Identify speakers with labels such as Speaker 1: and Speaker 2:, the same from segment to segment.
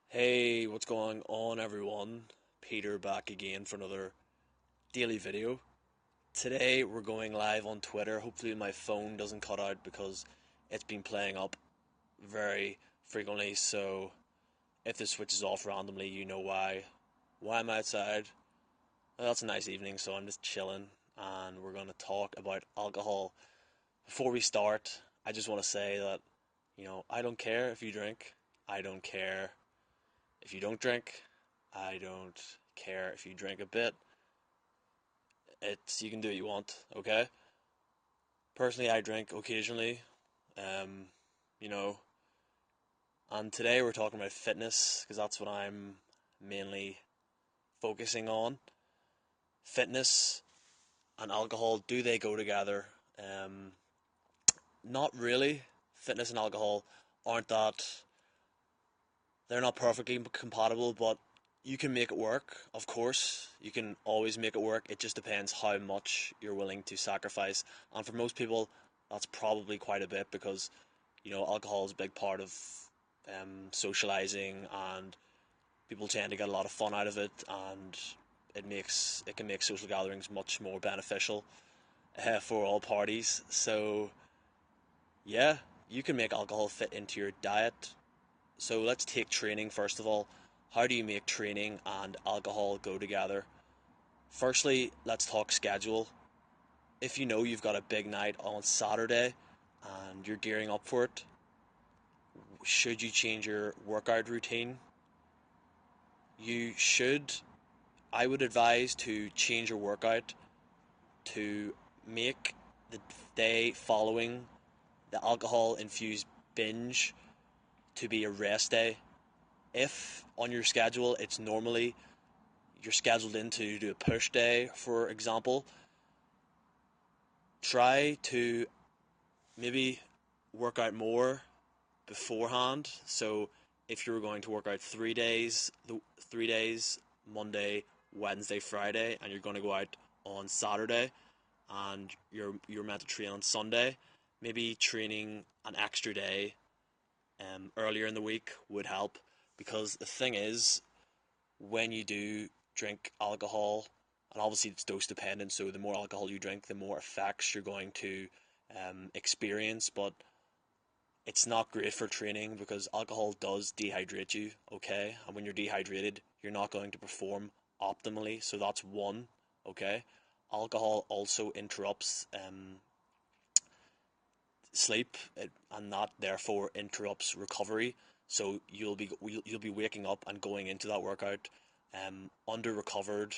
Speaker 1: Hey, what's going on, everyone? Peter back again for another daily video. Today we're going live on Twitter. Hopefully my phone doesn't cut out because it's been playing up very frequently. So if this switches off randomly, you know why. Why am I outside? Well, it's a nice evening, so I'm just chilling, and we're going to talk about alcohol. Before we start, I just want to say that, I don't care if you drink. I don't care if you don't drink. I don't care if you drink a bit. You can do what you want, okay? Personally, I drink occasionally, um, you know, and today we're talking about fitness because that's what I'm mainly focusing on. Fitness and alcohol, do they go together? Not really. Fitness and alcohol aren't that, they're not perfectly compatible, but you can make it work, of course. You can always make it work. It just depends how much you're willing to sacrifice. And for most people, that's probably quite a bit because, alcohol is a big part of socializing, and people tend to get a lot of fun out of it, and it can make social gatherings much more beneficial for all parties. So, yeah, you can make alcohol fit into your diet. So let's take training first of all. How do you make training and alcohol go together? Firstly, let's talk schedule. If you know you've got a big night on Saturday and you're gearing up for it, should you change your workout routine? You should. I would advise to change your workout to make the day following the alcohol infused binge to be a rest day. If on your schedule it's normally you're scheduled in to do a push day, for example, try to maybe work out more beforehand. So if you were going to work out 3 days, the 3 days, Monday, Wednesday, Friday, and you're going to go out on Saturday, and you're meant to train on Sunday, maybe training an extra day earlier in the week would help, because the thing is, when you do drink alcohol, and obviously it's dose dependent, so the more alcohol you drink, the more effects you're going to experience, but it's not great for training because alcohol does dehydrate you, okay? And when you're dehydrated, you're not going to perform optimally, so that's one, okay? Alcohol also interrupts sleep, and that therefore interrupts recovery. So you'll be waking up and going into that workout under recovered,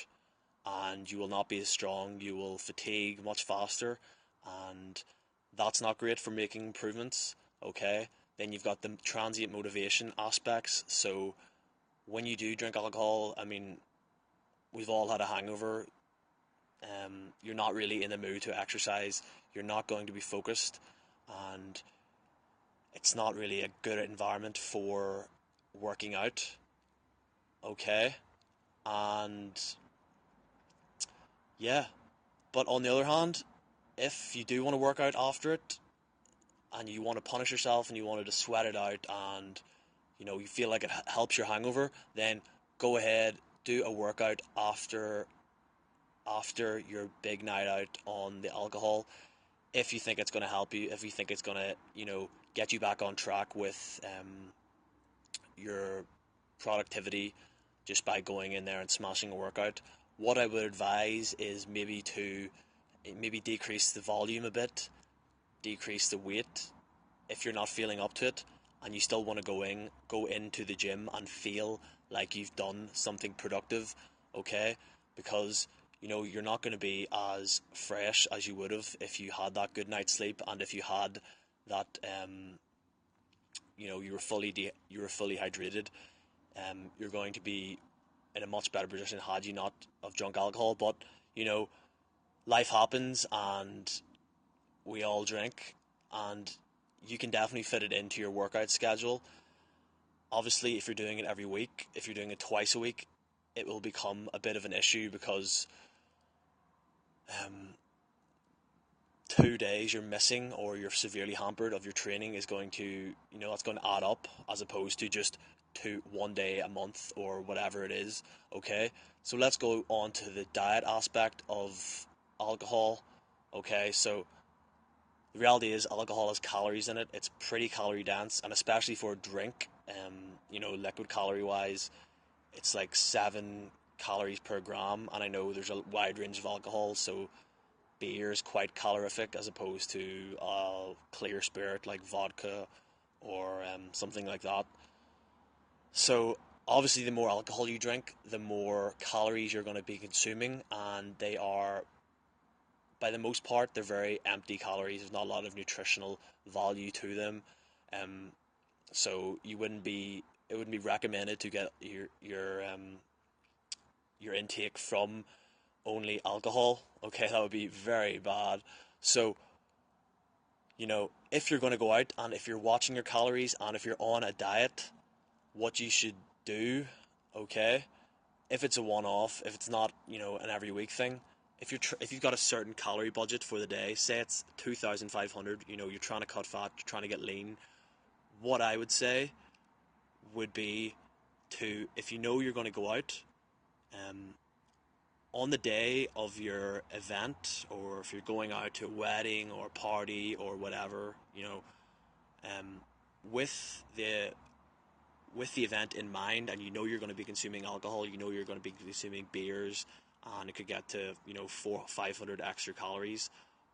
Speaker 1: and you will not be as strong. You will fatigue much faster, and that's not great for making improvements. Okay, then you've got the transient motivation aspects. So when you do drink alcohol, I mean, we've all had a hangover. You're not really in the mood to exercise. You're not going to be focused, and it's not really a good environment for working out. Okay, and yeah, but on the other hand, if you do want to work out after it and you want to punish yourself and you wanted to sweat it out, and you feel like it helps your hangover, then go ahead, do a workout after your big night out on the alcohol, if you think it's going to help you, if you think it's going to get you back on track with your productivity just by going in there and smashing a workout. What I would advise is maybe decrease the volume a bit, decrease the weight if you're not feeling up to it, and you still want to go into the gym and feel like you've done something productive, okay? Because you're not going to be as fresh as you would have if you had that good night's sleep, and if you had that you were fully hydrated. You're going to be in a much better position had you not have drunk alcohol. But you know, life happens, and we all drink, and you can definitely fit it into your workout schedule. Obviously, if you're doing it every week, if you're doing it twice a week, it will become a bit of an issue because um, 2 days you're missing or you're severely hampered of your training is going to, that's going to add up, as opposed to just 1 day a month or whatever it is. Okay, so let's go on to the diet aspect of alcohol. Okay, so the reality is alcohol has calories in it. It's pretty calorie dense, and especially for a drink, liquid calorie wise, it's like 7 calories per gram. And I know there's a wide range of alcohol, so beer is quite calorific as opposed to clear spirit like vodka or something like that. So obviously, the more alcohol you drink, the more calories you're going to be consuming, and they are, by the most part, they're very empty calories. There's not a lot of nutritional value to them. Um, so it wouldn't be recommended to get your intake from only alcohol. Okay, that would be very bad. So, if you're going to go out and if you're watching your calories and if you're on a diet, what you should do, okay, if it's a one-off, if it's not, an every week thing, if you've got a certain calorie budget for the day, say it's 2,500, you're trying to cut fat, you're trying to get lean, what I would say would be to, if you know you're going to go out, um, on the day of your event, or if you're going out to a wedding or a party or whatever, um, with the with the event in mind, and you're going to be consuming alcohol, you're going to be consuming beers, and it could get to 400-500 extra calories.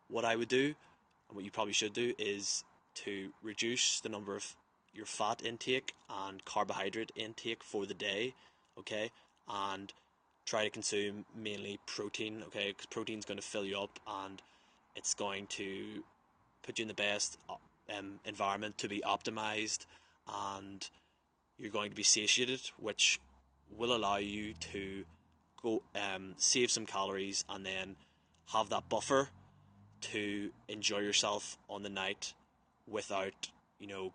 Speaker 1: What I would do, and what you probably should do, is to reduce the number of your fat intake and carbohydrate intake for the day, okay, and try to consume mainly protein, okay, because protein is going to fill you up and it's going to put you in the best environment to be optimized, and you're going to be satiated, which will allow you to go save some calories and then have that buffer to enjoy yourself on the night without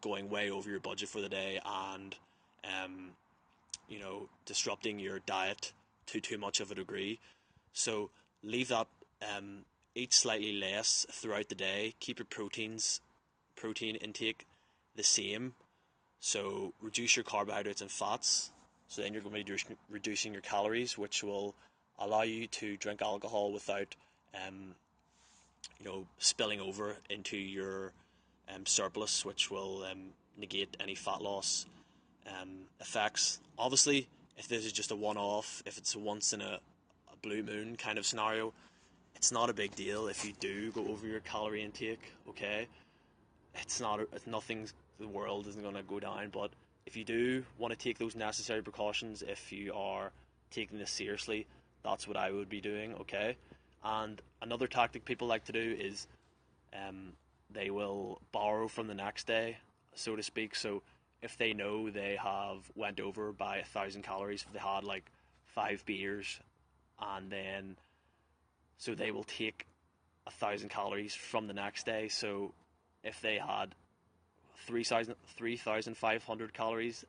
Speaker 1: going way over your budget for the day and um, disrupting your diet to too much of a degree. So leave that, eat slightly less throughout the day. Keep your protein intake the same. So reduce your carbohydrates and fats. So then you're going to be reducing your calories, which will allow you to drink alcohol without, um, spilling over into your surplus, which will negate any fat loss effects. Obviously, if this is just a one-off, if it's a once in a blue moon kind of scenario, it's not a big deal if you do go over your calorie intake. Okay, it's nothing. The world isn't going to go down. But if you do want to take those necessary precautions, if you are taking this seriously, that's what I would be doing. Okay, and another tactic people like to do is um, they will borrow from the next day, so to speak. So if they know they have went over by 1,000 calories, if they had like 5 beers, and then so they will take 1,000 calories from the next day. So if they had 3,500 calories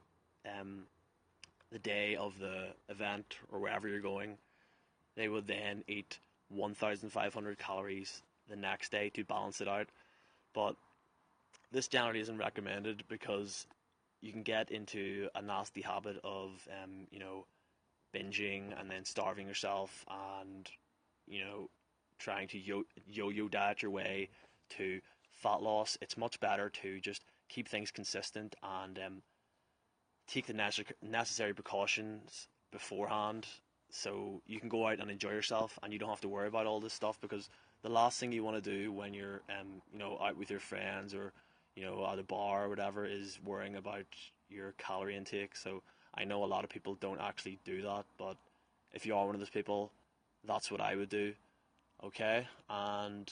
Speaker 1: the day of the event or wherever you're going, they would then eat 1,500 calories the next day to balance it out. But this generally isn't recommended because you can get into a nasty habit of, binging and then starving yourself and, you know, trying to yo-yo diet your way to fat loss. It's much better to just keep things consistent and take the necessary precautions beforehand so you can go out and enjoy yourself and you don't have to worry about all this stuff, because the last thing you want to do when you're out with your friends or at a bar or whatever is worrying about your calorie intake. So I know a lot of people don't actually do that, but if you are one of those people, that's what I would do. Okay, and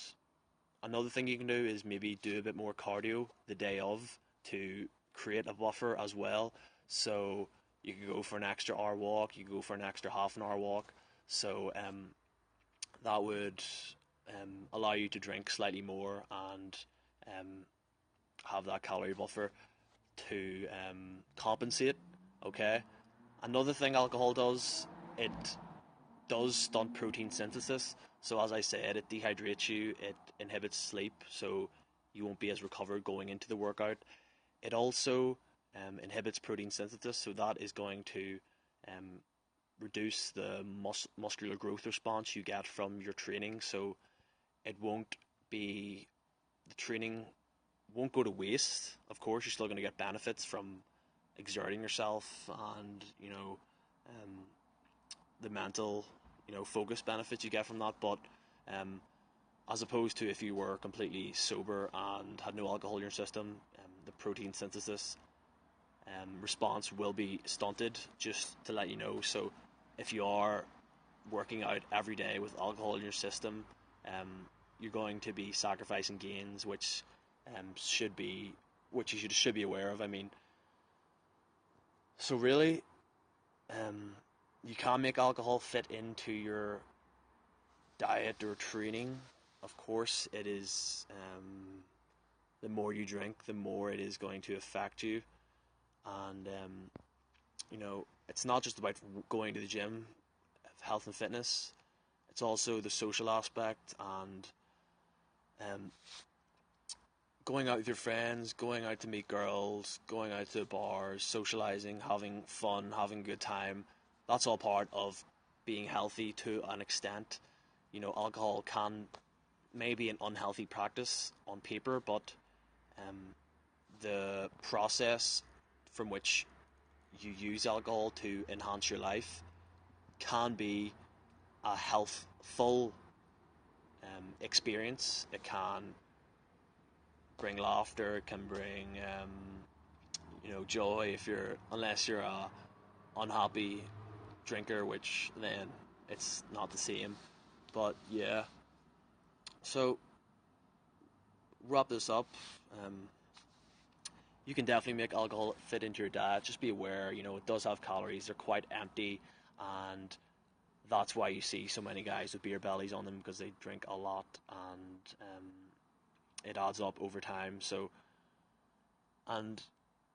Speaker 1: another thing you can do is maybe do a bit more cardio the day of to create a buffer as well. So you could go for an extra hour walk, you could go for an extra half an hour walk. So that would allow you to drink slightly more and um, have that calorie buffer to compensate. Okay. Another thing alcohol does, it does stunt protein synthesis. So as I said, it dehydrates you, it inhibits sleep, so you won't be as recovered going into the workout. It also inhibits protein synthesis, so that is going to um, reduce the muscular growth response you get from your training. So it won't be the training won't go to waste. Of course, you're still going to get benefits from exerting yourself, and um, the mental focus benefits you get from that. But um, as opposed to if you were completely sober and had no alcohol in your system, the protein synthesis response will be stunted, just to let you know. So if you are working out every day with alcohol in your system, um, you're going to be sacrificing gains, should be which should be aware of. I mean, so really, um, you can make alcohol fit into your diet or training. Of course, it is. The more you drink, the more it is going to affect you, and it's not just about going to the gym, health and fitness. It's also the social aspect and um, going out with your friends, going out to meet girls, going out to bars, socializing, having fun, having a good time. That's all part of being healthy to an extent. Alcohol can maybe an unhealthy practice on paper, but um, the process from which you use alcohol to enhance your life can be a healthful experience. It can bring laughter. It can bring joy if unless you're a unhappy drinker, which then it's not the same. But yeah, so wrap this up. Um, you can definitely make alcohol fit into your diet. Just be aware, it does have calories. They're quite empty, and that's why you see so many guys with beer bellies on them, because they drink a lot, and it adds up over time. So, and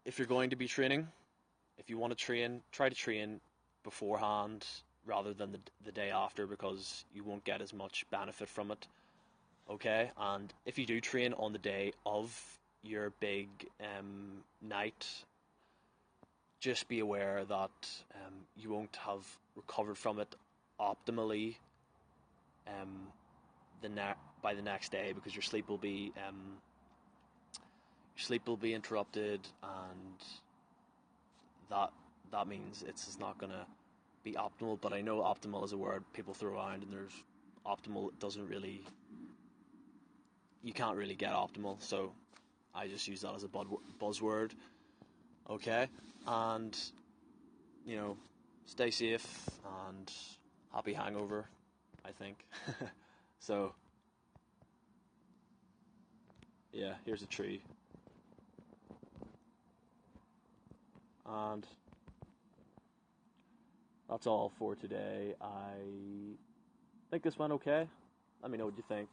Speaker 1: if you're going to be training, if you want to train, try to train beforehand rather than the day after, because you won't get as much benefit from it. Okay, and if you do train on the day of your big night, just be aware that you won't have recovered from it optimally um, by the next day, because your sleep will be interrupted, and that that means it's not gonna be optimal. But I know optimal is a word people throw around, and there's optimal doesn't really you can't really get optimal, so I just use that as a buzzword. Okay, and you know, stay safe and happy hangover, I think. So yeah, here's a tree, and that's all for today. I think this went okay. Let me know what you think,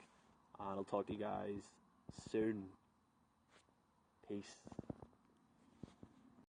Speaker 1: and I'll talk to you guys soon. Peace.